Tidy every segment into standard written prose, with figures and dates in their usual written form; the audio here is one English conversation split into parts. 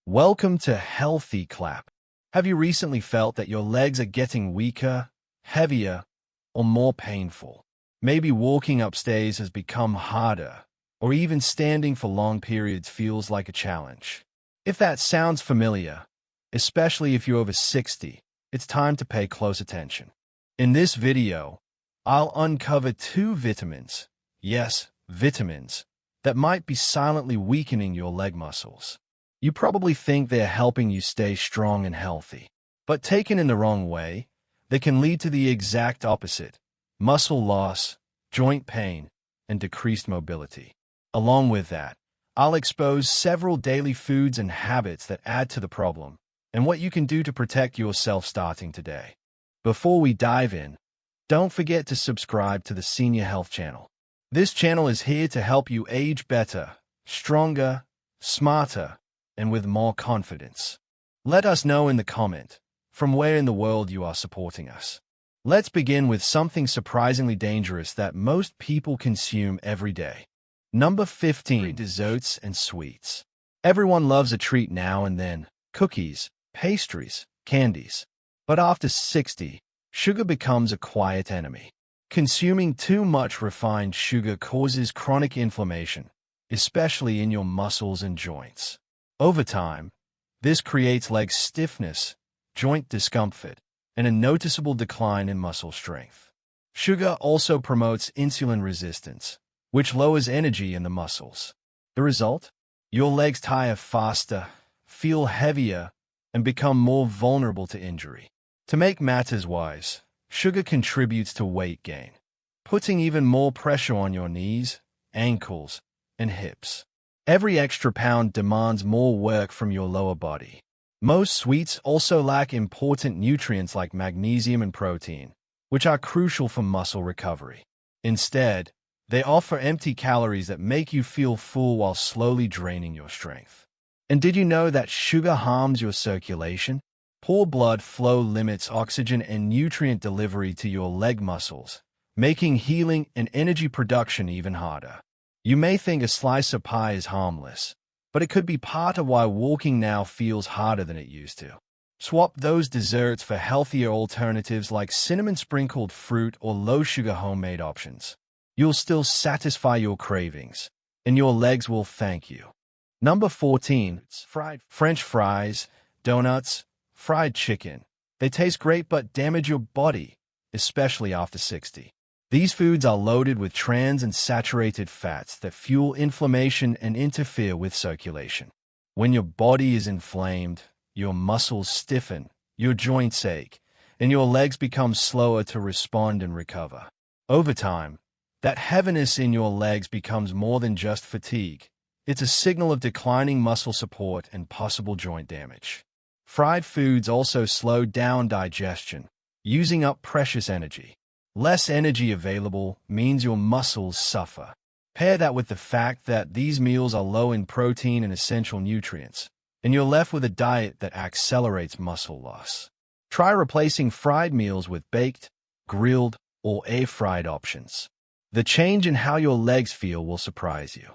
Welcome to Healthy Clap. Have you recently felt that your legs are getting weaker, heavier, or more painful? Maybe walking upstairs has become harder, or even standing for long periods feels like a challenge. If that sounds familiar, especially if you're over 60, it's time to pay close attention. In this video, I'll uncover two vitamins, yes, vitamins, that might be silently weakening your leg muscles. You probably think they're helping you stay strong and healthy, but taken in the wrong way, they can lead to the exact opposite: muscle loss, joint pain, and decreased mobility. Along with that, I'll expose several daily foods and habits that add to the problem, and what you can do to protect yourself starting today. Before we dive in, don't forget to subscribe to the Senior Health channel. This channel is here to help you age better, stronger, smarter, and with more confidence. Let us know in the comment from where in the world you are supporting us. Let's begin with something surprisingly dangerous that most people consume every day. Number 15. Desserts and sweets. Everyone loves a treat now and then: cookies, pastries, candies. But after 60, sugar becomes a quiet enemy. Consuming too much refined sugar causes chronic inflammation, especially in your muscles and joints. Over time, this creates leg stiffness, joint discomfort, and a noticeable decline in muscle strength. Sugar also promotes insulin resistance, which lowers energy in the muscles. The result? Your legs tire faster, feel heavier, and become more vulnerable to injury. To make matters worse, sugar contributes to weight gain, putting even more pressure on your knees, ankles, and hips. Every extra pound demands more work from your lower body. Most sweets also lack important nutrients like magnesium and protein, which are crucial for muscle recovery. Instead, they offer empty calories that make you feel full while slowly draining your strength. And did you know that sugar harms your circulation? Poor blood flow limits oxygen and nutrient delivery to your leg muscles, making healing and energy production even harder. You may think a slice of pie is harmless, but it could be part of why walking now feels harder than it used to. Swap those desserts for healthier alternatives like cinnamon-sprinkled fruit or low-sugar homemade options. You'll still satisfy your cravings, and your legs will thank you. Number 14. Fried French fries, donuts, fried chicken. They taste great but damage your body, especially after 60. These foods are loaded with trans and saturated fats that fuel inflammation and interfere with circulation. When your body is inflamed, your muscles stiffen, your joints ache, and your legs become slower to respond and recover. Over time, that heaviness in your legs becomes more than just fatigue. It's a signal of declining muscle support and possible joint damage. Fried foods also slow down digestion, using up precious energy. Less energy available means your muscles suffer. Pair that with the fact that these meals are low in protein and essential nutrients, and you're left with a diet that accelerates muscle loss. Try replacing fried meals with baked, grilled, or air-fried options. The change in how your legs feel will surprise you.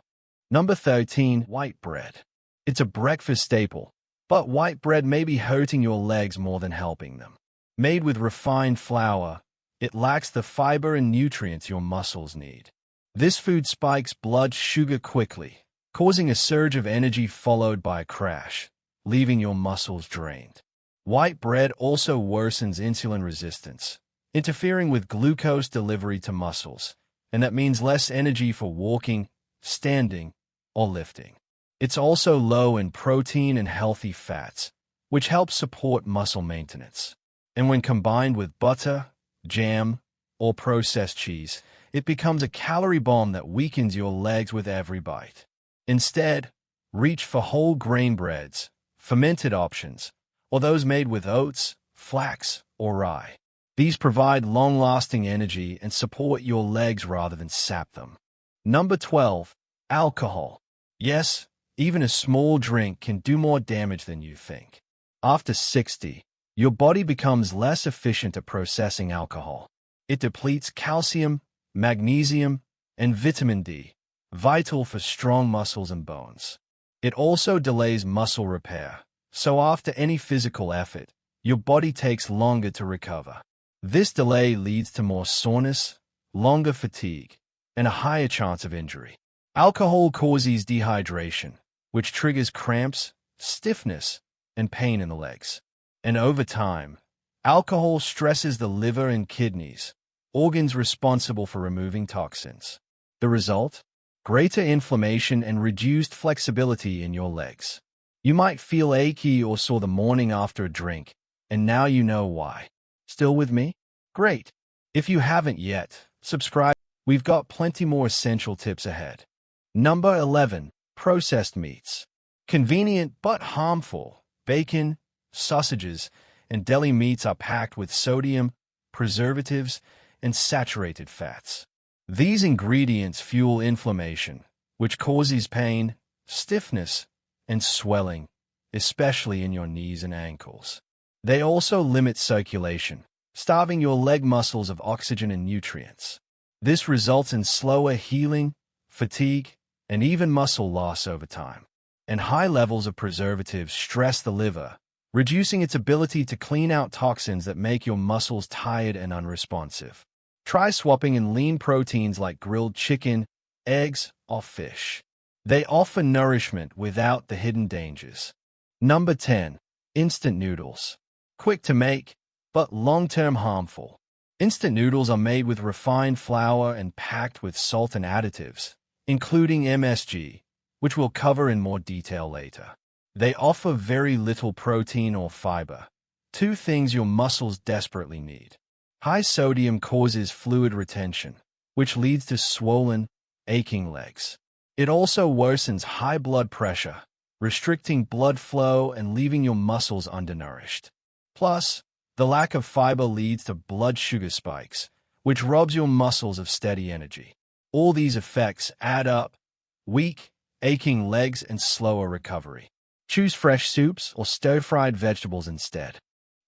Number 13. White bread. It's a breakfast staple, but white bread may be hurting your legs more than helping them. Made with refined flour, it lacks the fiber and nutrients your muscles need. This food spikes blood sugar quickly, causing a surge of energy followed by a crash, leaving your muscles drained. White bread also worsens insulin resistance, interfering with glucose delivery to muscles, and that means less energy for walking, standing, or lifting. It's also low in protein and healthy fats, which helps support muscle maintenance. And when combined with butter, jam, or processed cheese, it becomes a calorie bomb that weakens your legs with every bite. Instead, reach for whole grain breads, fermented options, or those made with oats, flax, or rye. These provide long-lasting energy and support your legs rather than sap them. Number 12. Alcohol. Yes, even a small drink can do more damage than you think. After 60, your body becomes less efficient at processing alcohol. It depletes calcium, magnesium, and vitamin D, vital for strong muscles and bones. It also delays muscle repair, so after any physical effort, your body takes longer to recover. This delay leads to more soreness, longer fatigue, and a higher chance of injury. Alcohol causes dehydration, which triggers cramps, stiffness, and pain in the legs. And over time, alcohol stresses the liver and kidneys, organs responsible for removing toxins. The result? Greater inflammation and reduced flexibility in your legs. You might feel achy or sore the morning after a drink, and now you know why. Still with me? Great. If you haven't yet, subscribe. We've got plenty more essential tips ahead. Number 11. Processed meats. Convenient but harmful. Bacon, sausages, and deli meats are packed with sodium, preservatives, and saturated fats. These ingredients fuel inflammation, which causes pain, stiffness, and swelling, especially in your knees and ankles. They also limit circulation, starving your leg muscles of oxygen and nutrients. This results in slower healing, fatigue, and even muscle loss over time. And high levels of preservatives stress the liver, reducing its ability to clean out toxins that make your muscles tired and unresponsive. Try swapping in lean proteins like grilled chicken, eggs, or fish. They offer nourishment without the hidden dangers. Number 10. Instant noodles. Quick to make, but long-term harmful. Instant noodles are made with refined flour and packed with salt and additives, including MSG, which we'll cover in more detail later. They offer very little protein or fiber, two things your muscles desperately need. High sodium causes fluid retention, which leads to swollen, aching legs. It also worsens high blood pressure, restricting blood flow and leaving your muscles undernourished. Plus, the lack of fiber leads to blood sugar spikes, which robs your muscles of steady energy. All these effects add up: weak, aching legs and slower recovery. Choose fresh soups or stir-fried vegetables instead.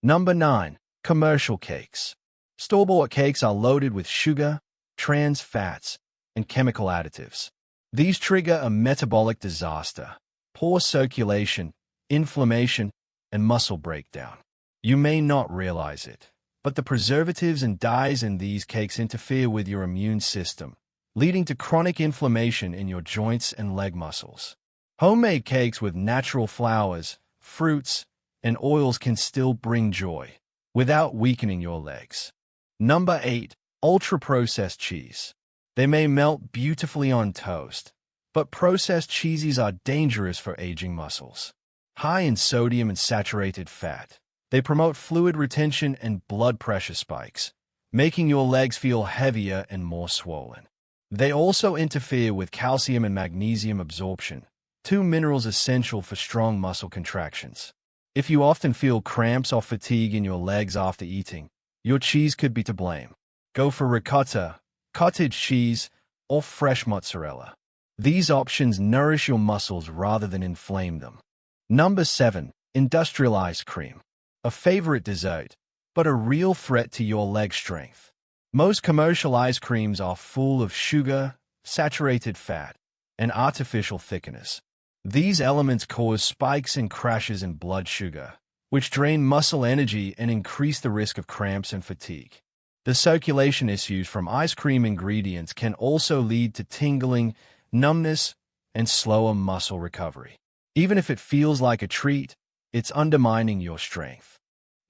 Number 9. Commercial cakes. Store-bought cakes are loaded with sugar, trans fats, and chemical additives. These trigger a metabolic disaster, poor circulation, inflammation, and muscle breakdown. You may not realize it, but the preservatives and dyes in these cakes interfere with your immune system, leading to chronic inflammation in your joints and leg muscles. Homemade cakes with natural flours, fruits, and oils can still bring joy, without weakening your legs. Number 8. Ultra-processed cheese. They may melt beautifully on toast, but processed cheeses are dangerous for aging muscles. High in sodium and saturated fat, they promote fluid retention and blood pressure spikes, making your legs feel heavier and more swollen. They also interfere with calcium and magnesium absorption, two minerals essential for strong muscle contractions. If you often feel cramps or fatigue in your legs after eating, your cheese could be to blame. Go for ricotta, cottage cheese, or fresh mozzarella. These options nourish your muscles rather than inflame them. Number 7. Industrial ice cream. A favorite dessert, but a real threat to your leg strength. Most commercial ice creams are full of sugar, saturated fat, and artificial thickeners. These elements cause spikes and crashes in blood sugar, which drain muscle energy and increase the risk of cramps and fatigue. The circulation issues from ice cream ingredients can also lead to tingling, numbness, and slower muscle recovery. Even if it feels like a treat, it's undermining your strength.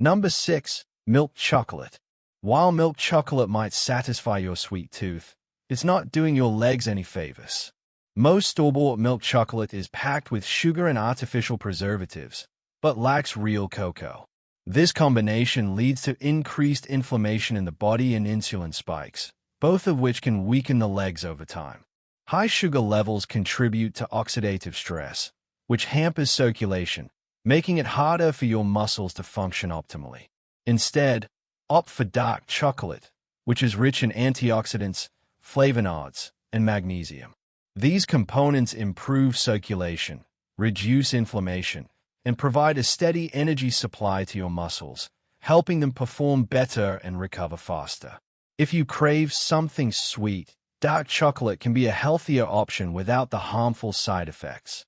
Number 6. Milk chocolate. While milk chocolate might satisfy your sweet tooth, it's not doing your legs any favors. Most store-bought milk chocolate is packed with sugar and artificial preservatives, but lacks real cocoa. This combination leads to increased inflammation in the body and insulin spikes, both of which can weaken the legs over time. High sugar levels contribute to oxidative stress, which hampers circulation, making it harder for your muscles to function optimally. Instead, opt for dark chocolate, which is rich in antioxidants, flavonoids, and magnesium. These components improve circulation, reduce inflammation, and provide a steady energy supply to your muscles, helping them perform better and recover faster. If you crave something sweet, dark chocolate can be a healthier option without the harmful side effects.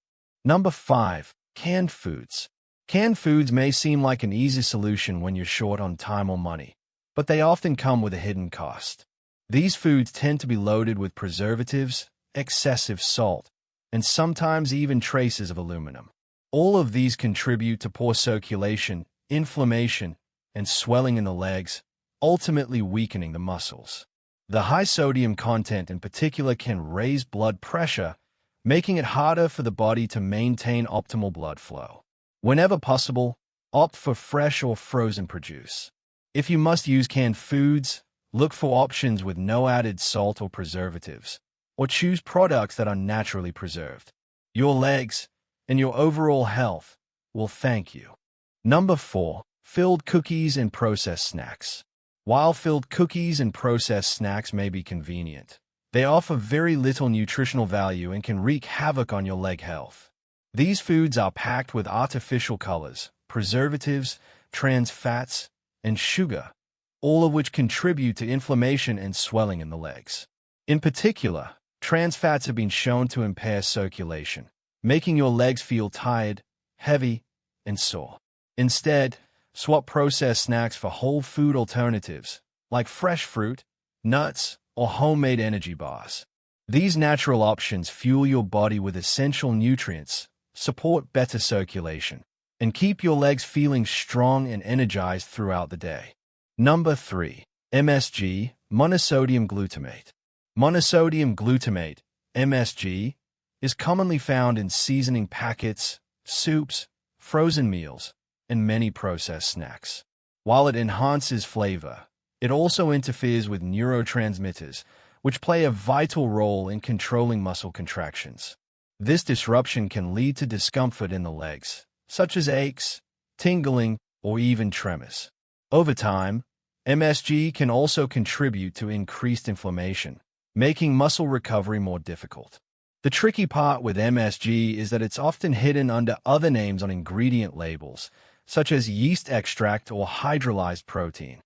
Number 5. Canned foods. Canned foods may seem like an easy solution when you're short on time or money, but they often come with a hidden cost. These foods tend to be loaded with preservatives, excessive salt, and sometimes even traces of aluminum. All of these contribute to poor circulation, inflammation, and swelling in the legs, ultimately weakening the muscles. The high sodium content in particular can raise blood pressure, making it harder for the body to maintain optimal blood flow. Whenever possible, opt for fresh or frozen produce. If you must use canned foods, look for options with no added salt or preservatives, or choose products that are naturally preserved. Your legs and your overall health will thank you. Number 4. Filled cookies and processed snacks. While filled cookies and processed snacks may be convenient, they offer very little nutritional value and can wreak havoc on your leg health. These foods are packed with artificial colors, preservatives, trans fats, and sugar, all of which contribute to inflammation and swelling in the legs. In particular, trans fats have been shown to impair circulation, making your legs feel tired, heavy, and sore. Instead, swap processed snacks for whole food alternatives, like fresh fruit, nuts, or homemade energy bars. These natural options fuel your body with essential nutrients, support better circulation, and keep your legs feeling strong and energized throughout the day. Number 3. MSG, monosodium glutamate. Monosodium glutamate, MSG, is commonly found in seasoning packets, soups, frozen meals, and many processed snacks. While it enhances flavor, it also interferes with neurotransmitters, which play a vital role in controlling muscle contractions. This disruption can lead to discomfort in the legs, such as aches, tingling, or even tremors. Over time, MSG can also contribute to increased inflammation, making muscle recovery more difficult. The tricky part with MSG is that it's often hidden under other names on ingredient labels, such as yeast extract or hydrolyzed protein.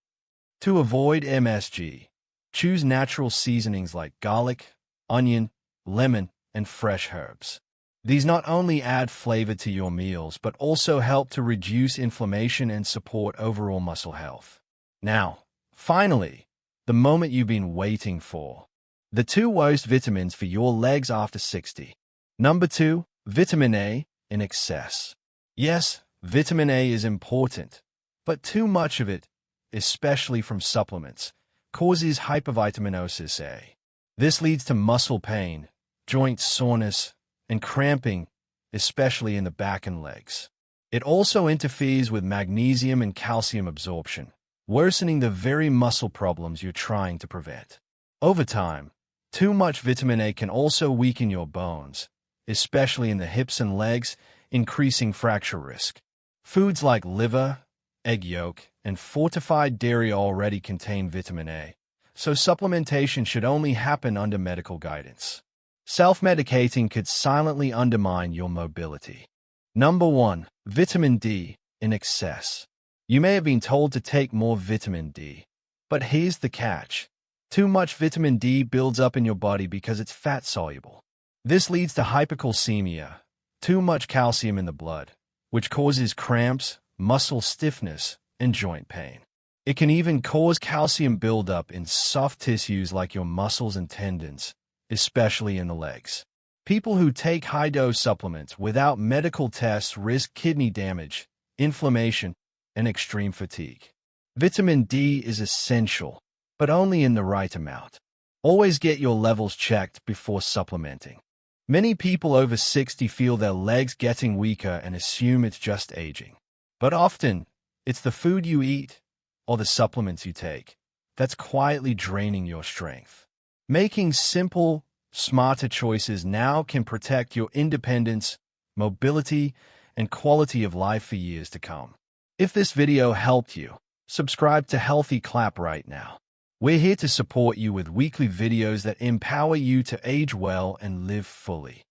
To avoid MSG, choose natural seasonings like garlic, onion, lemon, and fresh herbs. These not only add flavor to your meals, but also help to reduce inflammation and support overall muscle health. Now, finally, the moment you've been waiting for. The 2 worst vitamins for your legs after 60. Number 2. Vitamin A in excess. Yes, vitamin A is important, but too much of it, especially from supplements, causes hypervitaminosis A. This leads to muscle pain, joint soreness, and cramping, especially in the back and legs. It also interferes with magnesium and calcium absorption, worsening the very muscle problems you're trying to prevent. Over time, too much vitamin A can also weaken your bones, especially in the hips and legs, increasing fracture risk. Foods like liver, egg yolk, and fortified dairy already contain vitamin A, so supplementation should only happen under medical guidance. Self-medicating could silently undermine your mobility. Number 1. Vitamin D in excess. You may have been told to take more vitamin D, but here's the catch. Too much vitamin D builds up in your body because it's fat-soluble. This leads to hypercalcemia, too much calcium in the blood, which causes cramps, muscle stiffness, and joint pain. It can even cause calcium buildup in soft tissues like your muscles and tendons, especially in the legs. People who take high-dose supplements without medical tests risk kidney damage, inflammation, and extreme fatigue. Vitamin D is essential, but only in the right amount. Always get your levels checked before supplementing. Many people over 60 feel their legs getting weaker and assume it's just aging. But often, it's the food you eat or the supplements you take that's quietly draining your strength. Making simple, smarter choices now can protect your independence, mobility, and quality of life for years to come. If this video helped you, subscribe to Healthy Clap right now. We're here to support you with weekly videos that empower you to age well and live fully.